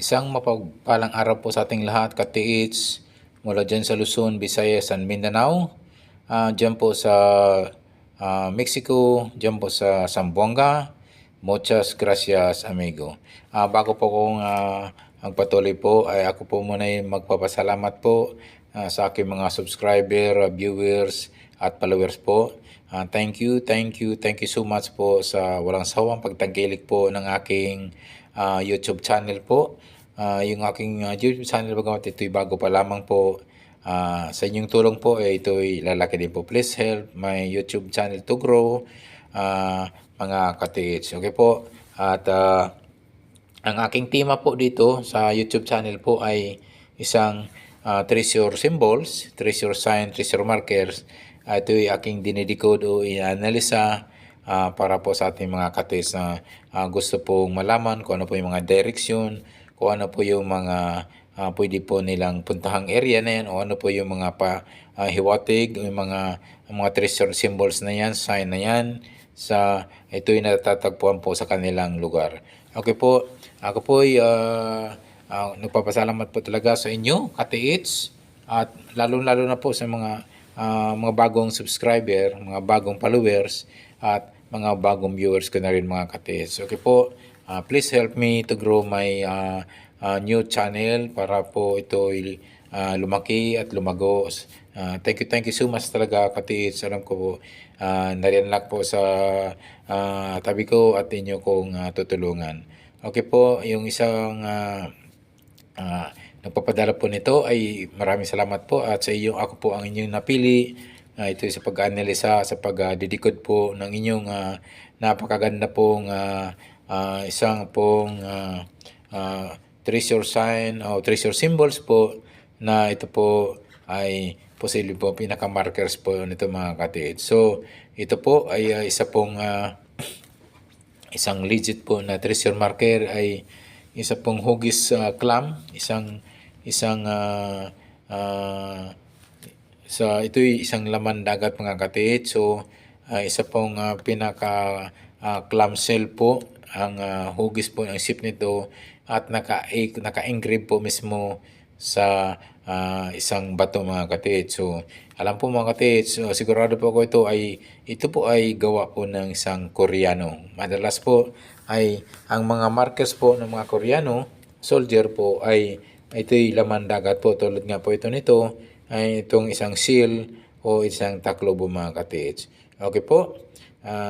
Isang mapagpalang araw po sa ating lahat, ka-TH, mula dyan sa Luzon, Visayas, and Mindanao. Dyan po sa Mexico, dyan po sa Zamboanga. Muchas gracias, amigo. Bago po kong magpatuloy po, ay ako po muna yung magpapasalamat po sa aking mga subscriber, viewers, at followers po. Thank you so much po sa walang sawang pagtangkilik po ng aking YouTube channel po. Yung aking YouTube channel, bagamat ito'y bago pa lamang po, sa inyong tulong po, ito'y lalaki din po. Please help my YouTube channel to grow, mga ka-TH. Okay po? At ang aking tema po dito sa YouTube channel po ay isang treasure symbols, treasure sign, treasure markers. Ito'y aking dinidecode o i-analisa para po sa ating mga ka-TH na gusto pong malaman kung ano po yung mga direksyon, kung ano po yung mga pwede po nilang puntahang area na yan, o ano po yung mga hiwatig, yung mga treasure symbols na yan, sign na yan, ito'y natatagpuan po sa kanilang lugar. Okay po, ako po ay nagpapasalamat po talaga sa inyo, ka-TH, at lalo-lalo na po sa mga bagong subscriber, mga bagong followers, at mga bagong viewers ko na rin, mga ka-TH. Okay po, please help me to grow my new channel para po ito lumaki at lumago. Thank you so much talaga, ka-TH. Alam ko po, narianlak po sa tabi ko at inyo kong tutulungan. Okay po, yung isang nagpapadala po nito ay maraming salamat po, at sa iyo ako po ang inyong napili. Ito sa pag-analisa, sa pag-didikod po ng inyong napakaganda pong isang pong treasure sign o treasure symbols po, na ito po ay posible po pinaka-markers po nito, mga ka-TH. So ito po ay isa pong isang legit po na treasure marker, ay isa pong hugis clam, ito'y isang laman dagat, mga ka-TH. So isa pong pinaka clam shell po ang hugis po ng ship nito, at naka-engrave po mismo sa isang bato, mga ka-TH. So alam po, mga ka-TH, sigurado po ako ito po ay gawa po ng isang Koreano. Madalas po ay ang mga markers po ng mga Koreano soldier po ay ito'y laman dagat po, tulad nga po ito nito ay itong isang seal o isang taklobo, mga ka-TH. Okay po,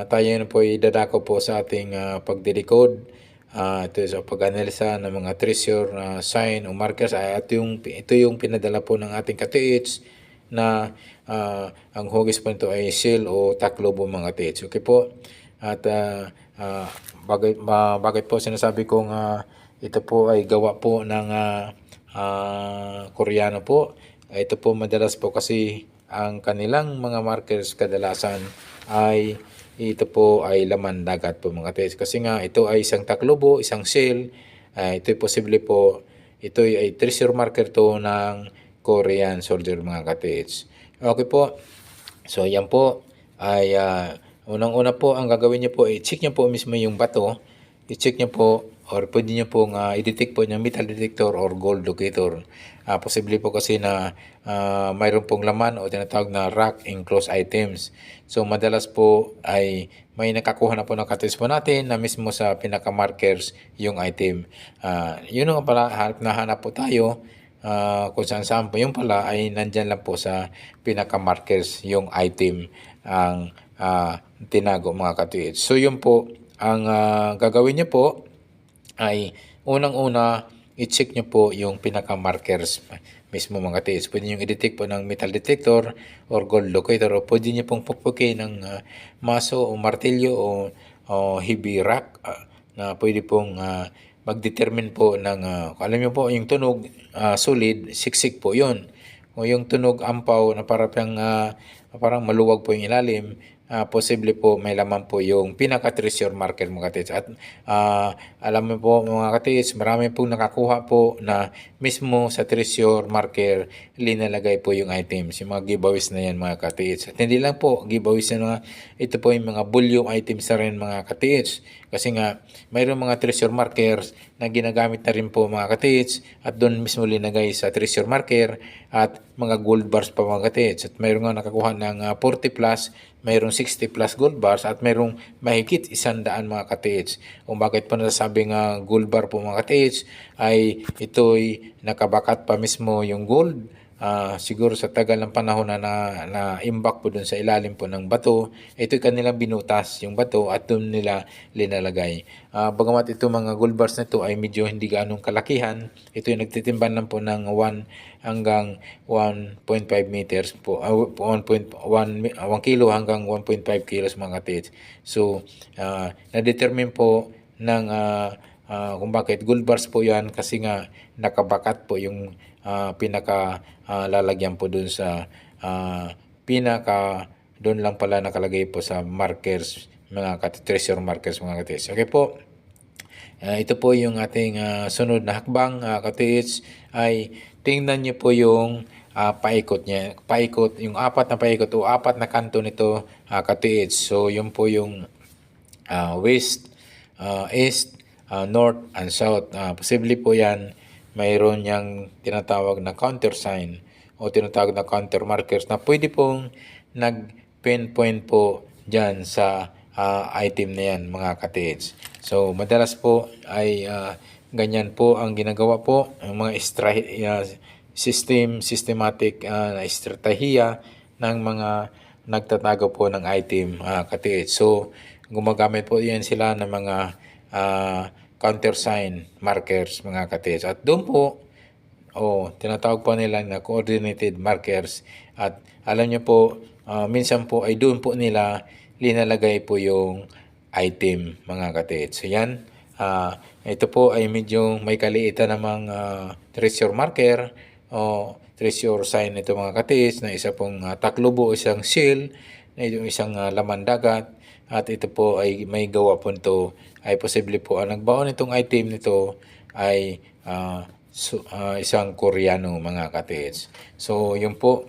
tayo na po idadako po sa ating pagdidecode. Ito sa pag-analisa ng mga treasure sign o markers. Ito yung pinadala po ng ating ka-TH, na ang hugis po nito ay seal o taklobo, mga ka-TH. Okay po, at bakit po sinasabi kong ito po ay gawa po ng Koreano po? Ito po madalas po kasi ang kanilang mga markers kadalasan ay ito po ay laman dagat po, mga ka-TH. Kasi nga ito ay isang taklobo, isang shell. Ito ay posible po, ito ay treasure marker to ng Korean soldier, mga ka-TH. Okay po, so yan po ay unang-una po ang gagawin niyo po, i-check niyo po mismo yung bato. I-check niyo po, or pwede niyo pong i-detect po ng metal detector or gold locator. Posible po kasi na mayroon pong laman o tinatawag na rock enclosed items. So madalas po ay may nakakuha na po ng ka-TH po natin na mismo sa pinaka-markers yung item. Yun nga pala, hanap po tayo kung saan po. Yung pala ay nandyan lang po sa pinaka-markers yung item ang tinago, mga ka-TH. So yun po ang gagawin niyo po ay unang-una i-check nyo po yung pinaka-markers mismo, mga ka-TH. Pwede nyo i-detect po ng metal detector or gold locator, o pwede nyo pong pukpukin ng maso o martilyo o heavy rock na pwede pong mag-determine po ng alam nyo po yung tunog solid, siksik po yun, o yung tunog ampaw na parang maluwag po yung ilalim, posible po may laman po yung pinaka-treasure marker mga katiits. At alam mo po mga katiits, marami pong nakakuha po na mismo sa treasure marker linalagay po yung items, yung mga giveaways na yan mga katiits. At hindi lang po giveaways na ito po yung mga bulyo items na rin mga katiits. Kasi nga mayroong mga treasure markers na ginagamit na rin po mga katiits at doon mismo linagay sa treasure marker at mga gold bars pa mga katiits. At mayroong nga nakakuha ng 40 plus, mayroong 60 plus gold bars at mayroong mahigit 100 mga katiits. Kung bakit po nasasabing gold bar po mga katiits ay ito'y nakabakat pa mismo yung gold. Siguro sa tagal ng panahon na imbak po dun sa ilalim po ng bato, ito'y kanilang binutas yung bato at doon nila linalagay. Bagamat ito mga gold bars na ito ay medyo hindi gaanong kalakihan, ito'y nagtitimban lang po ng 1 hanggang 1.5 meters po, 1 kilo hanggang 1.5 kilos mga katiits. So, na-determine po ng kung bakit gold bars po yan kasi nga nakabakat po yung lalagyan po dun sa doon lang pala nakalagay po sa markers, mga treasure markers mga katiits. Okay po. Ito po yung ating sunod na hakbang katiits ay tingnan niyo po yung paikot niya. Paikot, yung apat na paikot o apat na kanto nito katiits. So yun po yung west, east, north, and south. Posible po yan mayroon niyang tinatawag na countersign o tinatawag na counter markers na pwede pong nag-pinpoint po dyan sa item na yan mga katiits. So madalas po ay ganyan po ang ginagawa po ang mga systematic na estratehiya ng mga nagtatago po ng item katiits. So gumagamit po yan sila ng mga countersign markers mga katiits. At doon po, tinatawag po nila na coordinated markers. At alam niyo po, minsan po ay doon po nila linalagay po yung item mga katiits. So yan, ito po ay medyo may kaliitan namang treasure marker o treasure sign ito mga katiits na isa pong taklubo, isang seal, na isang laman dagat. At ito po ay may gawa po ito ay posible po ang nagbaon itong item nito ay isang Koreano mga katiits. So yun po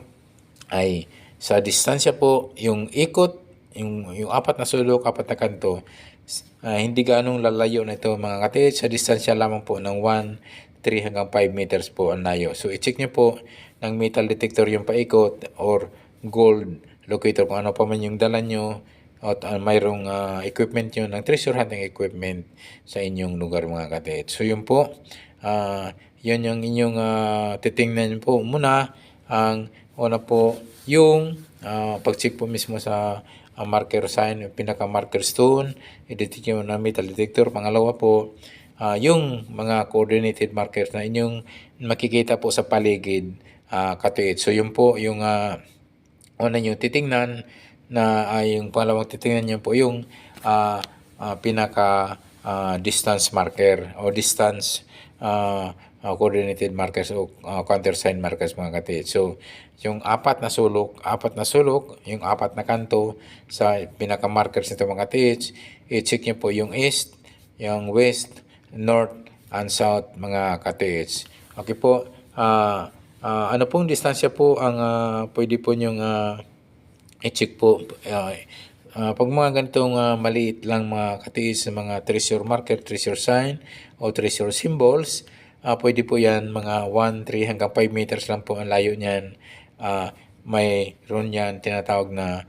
ay sa distansya po yung ikot, yung apat na sulok, apat na kanto, hindi gaanong lalayo na ito mga katiits. Sa distansya lamang po ng 3 hanggang 5 meters po ang layo. So i-check nyo po ng metal detector yung paikot or gold locator kung ano pa man yung dala nyo at mayroong equipment nyo ng treasure hunting equipment sa inyong lugar mga katiits. So yun po, yun yung inyong titingnan po muna. Ang una po yung pag-check po mismo sa marker sign, pinaka-marker stone, i-detect nyo na metal detector. Pangalawa po, yung mga coordinated markers na inyong makikita po sa paligid katiits. So yun po yung una nyo titingnan na yung pangalawang titingnan nyo po yung pinaka distance marker o distance coordinated markers o countersign markers mga katiits. So yung apat na sulok, yung apat na kanto sa pinaka markers nito mga katiits, i-check nyo po yung east, yung west, north, and south mga katiits. Okay po, ano pong distansya po ang pwede po nyong i-check po. Pag mga ganitong maliit lang mga katiis na mga treasure marker, treasure sign o treasure symbols, pwede po yan mga 1, 3 hanggang 5 meters lang po ang layo niyan. Mayroon yan tinatawag na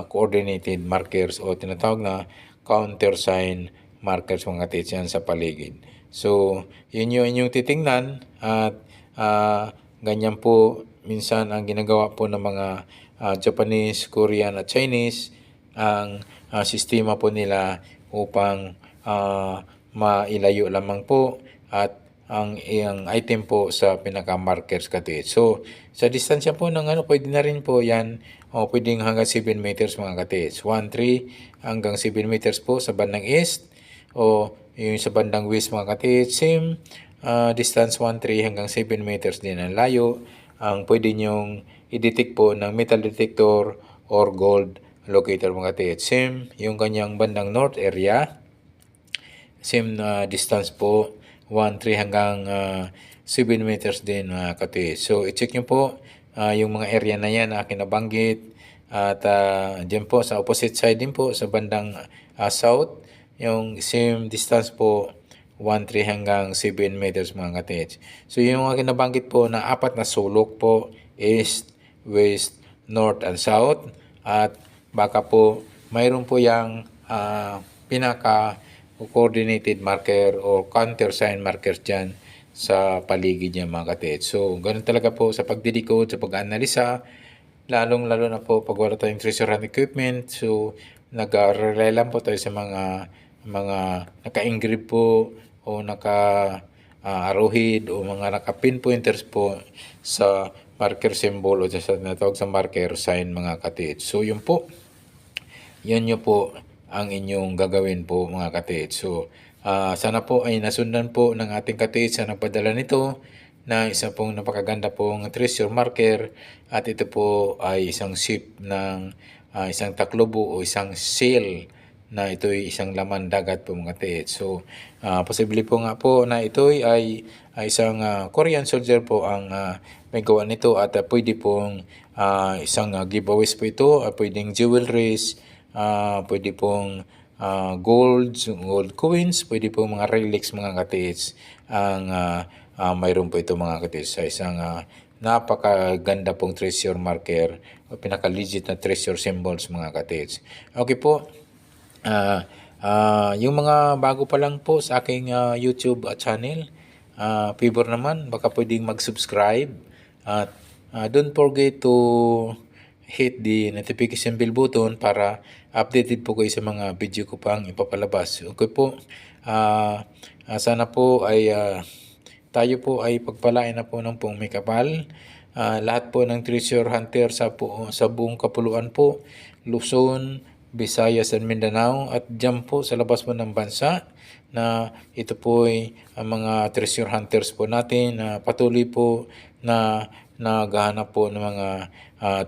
coordinated markers o tinatawag na countersign markers mga katiis yan sa paligid. So yun yung inyong titingnan at ganyan po minsan ang ginagawa po ng mga Japanese, Korean at Chinese ang sistema po nila upang mailayo lamang po at ang item po sa pinaka-markers katiits. So, sa distansya po ng pwede na rin po yan pwedeng hanggang 7 meters mga katiits. 1, 3 hanggang 7 meters po sa bandang east o yung sa bandang west mga katiits. Same distance 1, 3 hanggang 7 meters din ang layo. Ang pwede nyong i-detect po ng metal detector or gold locator mga katiits. Same yung kanyang bandang north area. Same distance po, 1-3 hanggang 7 meters din mga katiits. So i-check nyo po yung mga area na yan na akin nabanggit. At dyan po sa opposite side din po sa bandang south, yung same distance po, 1-3 hanggang 7 meters mga katiits. So yung akin nabanggit po na apat na sulok po, east, west, north, and south. At baka po mayroon po yung pinaka coordinated marker o countersign markers dyan sa paligid niya mga katiits. So ganun talaga po sa pagdidecode, sa pag-analisa, lalong-lalo na po pag wala tayong treasure hunt equipment. So nag-rely lang po tayo sa mga naka-engrave po o naka-arrowhead o mga naka-pinpointers po sa marker symbol o sa natawag sa marker sign mga katiits. So yun po, yan nyo po ang inyong gagawin po mga katiits. So sana po ay nasundan po ng ating katiits sa nagpadala nito na isa pong napakaganda pong treasure marker, at ito po ay isang ship ng isang taklobo o isang sail na ito ay isang laman dagat po mga katiits. So posible po nga po na ito ay isang Korean soldier po ang may gawa nito, at pwede pong isang giveaways po ito, pwedeng jewelries, pwede pong gold coins, pwede pong mga relics mga katiits ang mayroon po ito mga katiits sa isang napakaganda pong treasure marker o pinaka-legit na treasure symbols mga katiits. Okay po. Yung mga bago pa lang po sa aking YouTube channel, favor naman, baka pwedeng mag-subscribe at don't forget to hit the notification bell button para updated po kayo sa mga video ko pang ipapalabas. Okay po, sana po ay tayo po ay pagpalain na po ng pong may kapal. Lahat po ng treasure hunter sa buong kapuluan po, Luzon, Visayas at Mindanao, at dyan po sa labas po ng bansa, na ito po ay ang mga treasure hunters po natin na patuloy po na naghahanap po ng mga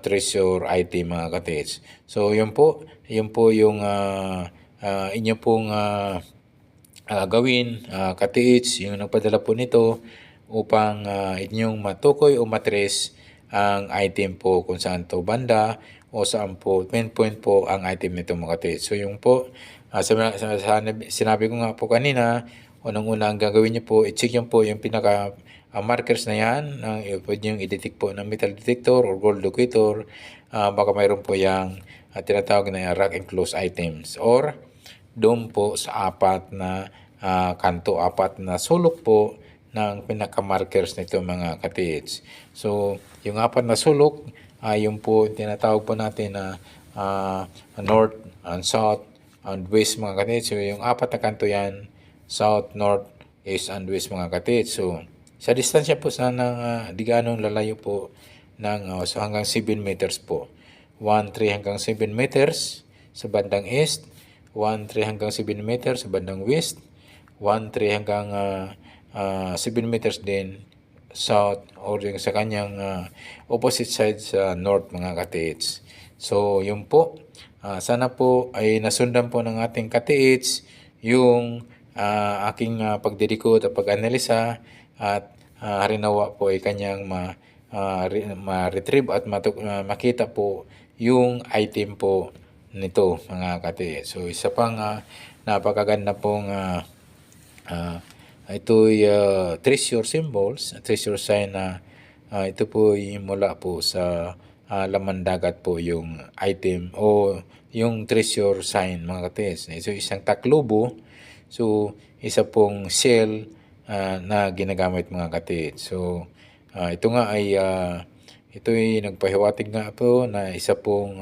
treasure item mga katiits. So yun po yung inyo pong gawin katiits, yung nagpadala po nito upang inyong matukoy o matrace ang item po kung saan to banda o saan po pinpoint po ang item nito mga katiits. So yung po sinabi ko nga po kanina, unang-una ang gagawin niyo po, i-check yung po yung pinaka markers na yan, pwede nyo i-detect po ng metal detector or gold locator. Baka mayroon po yung tinatawag na rock enclosed items, or doon po sa apat na kanto, apat na sulok po ng pinaka-markers nito mga katiits. So yung apat na sulok, yung po tinatawag po natin na north and south and west mga katiits. So yung apat na kanto yan, south, north, east, and west mga katiits. So sa distansya po sana di ganong lalayo po ng so hanggang 7 meters po. 1-3 hanggang 7 meters sa bandang east, 1-3 hanggang 7 meters sa bandang west, 1-3 hanggang 7 meters din south or yung sa kanyang opposite side sa north mga katiits. So yun po, sana po ay nasundan po ng ating katiits yung aking pagdedicode at pag-analisa, at harinawa po ay kanyang ma-retrieve at makita po yung item po nito mga katiits. So isa pang napakaganda pong ito'y treasure symbols, treasure sign na ito po ay mula po sa laman dagat po yung item o yung treasure sign mga katiits. So isang taklobo, so isa pong shell na ginagamit mga katiits. So ito nga ay ito'y nagpahiwatig nga po na isa pong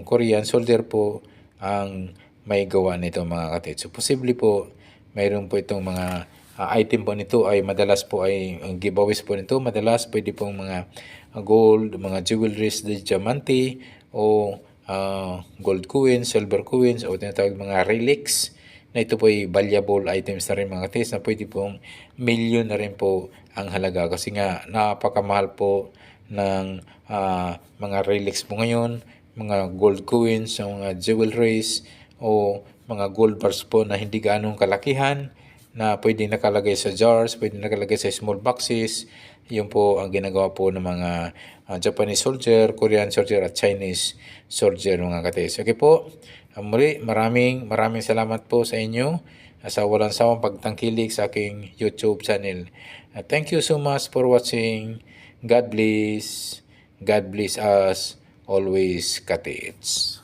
Korean soldier po ang may gawa nito mga katiits. So posible po mayroon po itong mga item po nito ay madalas po ay ang giveaways po nito, madalas pwede pong mga gold, mga jewelries, diamante o gold coins, silver coins o tinatawag mga relics, na ito po ay valuable items na rin mga katiits, na pwede pong milyon na rin po ang halaga, kasi nga napakamahal po ng mga relics po ngayon, mga gold coins, sa mga jewelries o mga gold bars po na hindi ganong kalakihan na pwede nakalagay sa jars, pwede nakalagay sa small boxes. Yun po ang ginagawa po ng mga Japanese soldier, Korean soldier at Chinese soldier mga katis. Okay po, muli maraming salamat po sa inyo sa walang sawang pagtangkilik sa aking YouTube channel. Thank you so much for watching. God bless. God bless us always, katits.